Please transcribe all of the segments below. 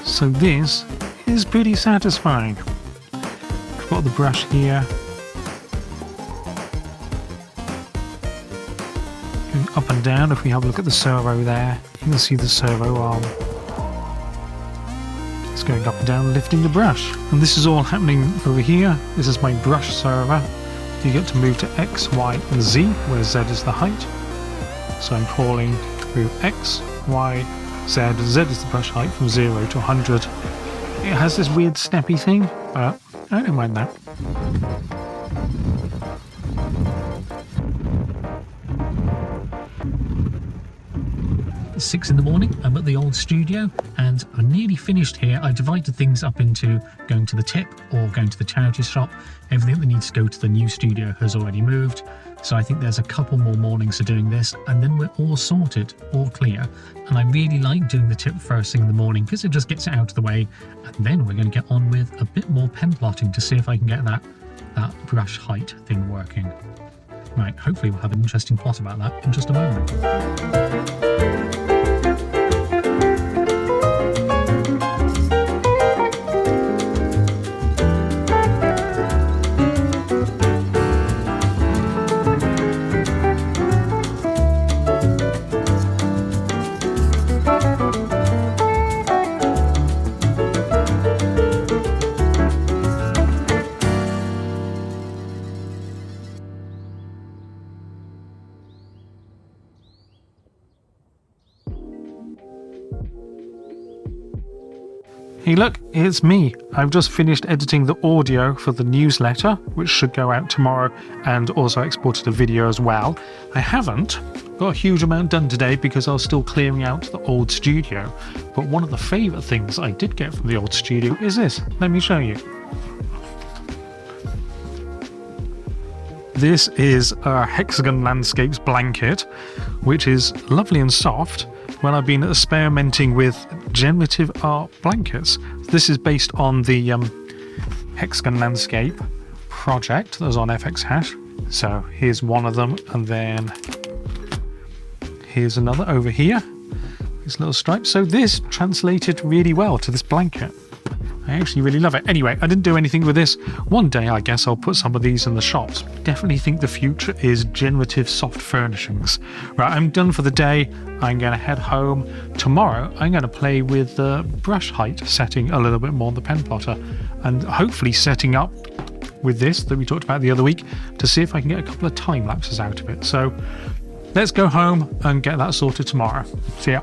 So this is pretty satisfying. We've got the brush here. Going up and down. If we have a look at the servo there, you can see the servo arm. It's going up and down, lifting the brush. And this is all happening over here. This is my brush servo. You get to move to X, Y, and Z, where Z is the height. So I'm calling through X, Y, Z. Z is the brush height from 0 to 100. It has this weird snappy thing, but I don't mind that. It's 6 in the morning, I'm at the old studio and I'm nearly finished here. I divided things up into going to the tip or going to the charity shop. Everything that needs to go to the new studio has already moved. So I think there's a couple more mornings of doing this and then we're all sorted, all clear. And I really like doing the tip first thing in the morning because it just gets it out of the way. And then we're going to get on with a bit more pen plotting to see if I can get that brush height thing working. Right, hopefully we'll have an interesting plot about that in just a moment. Hey look, it's me. I've just finished editing the audio for the newsletter, which should go out tomorrow, and also exported a video as well. I haven't got a huge amount done today because I was still clearing out the old studio, but one of the favourite things I did get from the old studio is this. Let me show you. This is a Hexagon Landscapes blanket, which is lovely and soft. When I've been experimenting with generative art blankets. This is based on the Hexagon Landscape project that was on FX Hash. So here's one of them, and then here's another over here. These little stripes. So this translated really well to this blanket. I actually really love it. Anyway, I didn't do anything with this. One day, I guess I'll put some of these in the shops. Definitely think the future is generative soft furnishings. Right, I'm done for the day. I'm going to head home. Tomorrow, I'm going to play with the brush height setting a little bit more on the pen plotter, and hopefully setting up with this that we talked about the other week to see if I can get a couple of time lapses out of it. So let's go home and get that sorted tomorrow. See ya.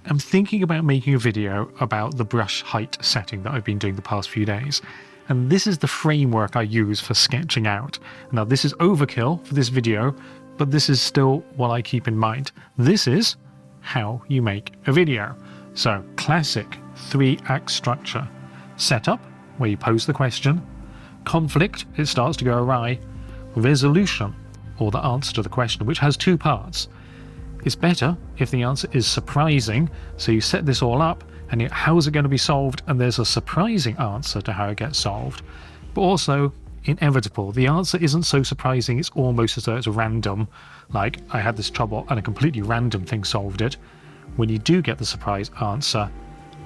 I'm thinking about making a video about the brush height setting that I've been doing the past few days. And this is the framework I use for sketching out. Now this is overkill for this video, but this is still what I keep in mind. This is how you make a video. So classic 3-act structure. Setup, where you pose the question. Conflict, it starts to go awry. Resolution, or the answer to the question, which has 2 parts. It's better if the answer is surprising, so you set this all up and how is it going to be solved, and there's a surprising answer to how it gets solved, but also inevitable. The answer isn't so surprising, it's almost as though it's random, like I had this trouble and a completely random thing solved it. When you do get the surprise answer,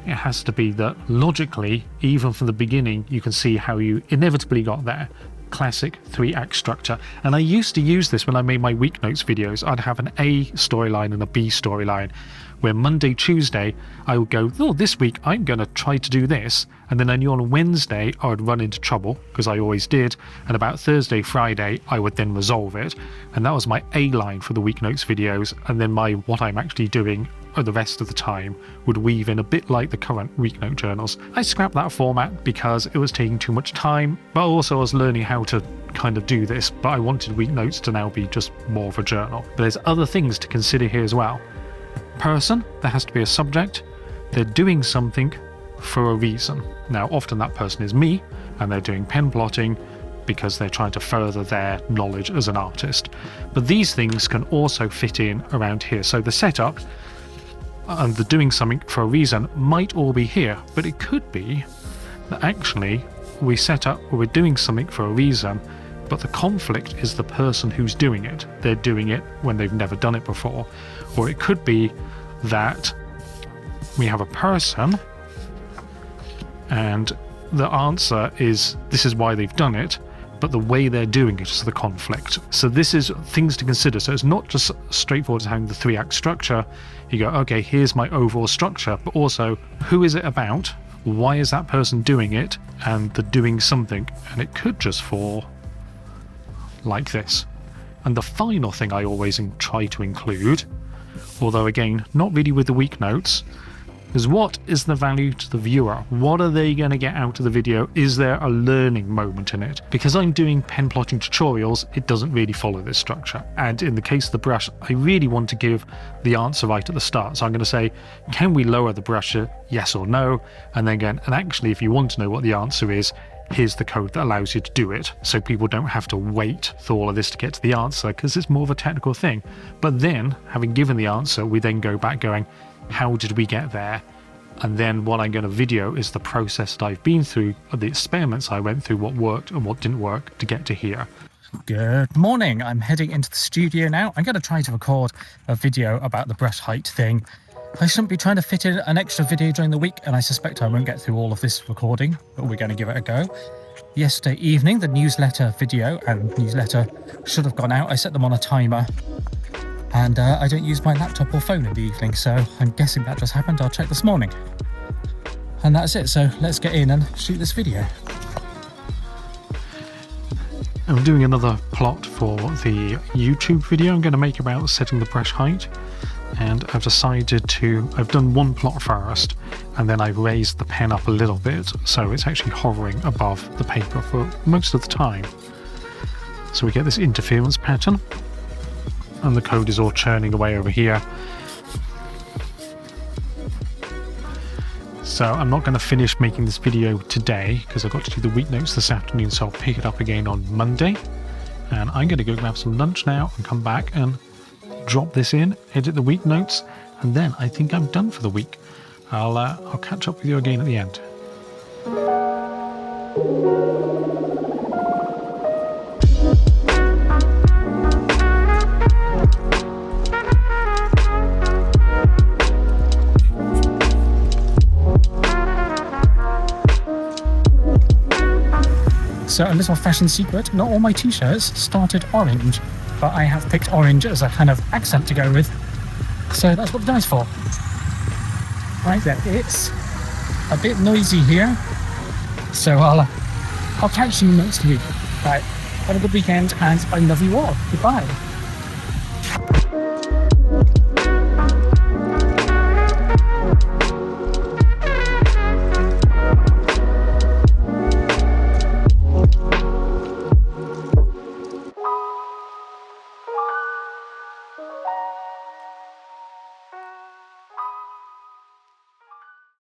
it has to be that logically, even from the beginning, you can see how you inevitably got there. Classic 3-act structure. And I used to use this when I made my Weeknotes videos. I'd have an A storyline and a B storyline, where Monday, Tuesday, I would go, oh, this week I'm going to try to do this. And then I knew on Wednesday I would run into trouble, because I always did. And about Thursday, Friday, I would then resolve it. And that was my A line for the Weeknotes videos. And then my what I'm actually doing the rest of the time would weave in a bit like the current Weeknote journals. I scrapped that format because it was taking too much time, but also I was learning how to kind of do this, but I wanted Weeknotes to now be just more of a journal. But there's other things to consider here as well. Person, there has to be a subject. They're doing something for a reason. Now often that person is me, and they're doing pen plotting because they're trying to further their knowledge as an artist. But these things can also fit in around here. So the setup and the doing something for a reason might all be here, but it could be that actually we set up where we're doing something for a reason, but the conflict is the person who's doing it. They're doing it when they've never done it before. Or it could be that we have a person and the answer is this is why they've done it, but the way they're doing it is the conflict. So this is things to consider. So it's not just straightforward as having the 3-act structure. You go, okay, here's my overall structure, but also who is it about? Why is that person doing it? And the doing something. And it could just fall like this. And the final thing I always try to include, although again, not really with the week notes, is what is the value to the viewer? What are they going to get out of the video? Is there a learning moment in it? Because I'm doing pen plotting tutorials, it doesn't really follow this structure. And in the case of the brush, I really want to give the answer right at the start. So I'm going to say, can we lower the brush? Yes or no? And then again, and actually, if you want to know what the answer is, here's the code that allows you to do it. So people don't have to wait for all of this to get to the answer, because it's more of a technical thing. But then, having given the answer, we then go back going, how did we get there? And then what I'm going to video is the process that I've been through, the experiments I went through, what worked and what didn't work to get to here. Good morning. I'm heading into the studio now. I'm going to try to record a video about the brush height thing. I shouldn't be trying to fit in an extra video during the week, and I suspect I won't get through all of this recording, but we're going to give it a go. Yesterday evening, the newsletter video and newsletter should have gone out. I set them on a timer. And I don't use my laptop or phone in the evening, so I'm guessing that just happened. I'll check this morning. And that's it, so let's get in and shoot this video. I'm doing another plot for the YouTube video I'm going to make about setting the brush height. And I've decided to, I've done one plot first, and then I've raised the pen up a little bit, so it's actually hovering above the paper for most of the time. So we get this interference pattern. And the code is all churning away over here. So I'm not going to finish making this video today because I've got to do the week notes this afternoon, so I'll pick it up again on Monday. And I'm going to go grab some lunch now and come back and drop this in, edit the week notes, and then I think I'm done for the week. I'll catch up with you again at the end. So a little fashion secret, not all my t-shirts started orange, but I have picked orange as a kind of accent to go with. So that's what the die's for. Right then, it's a bit noisy here. So I'll catch you next week. Right, have a good weekend and I love you all. Goodbye.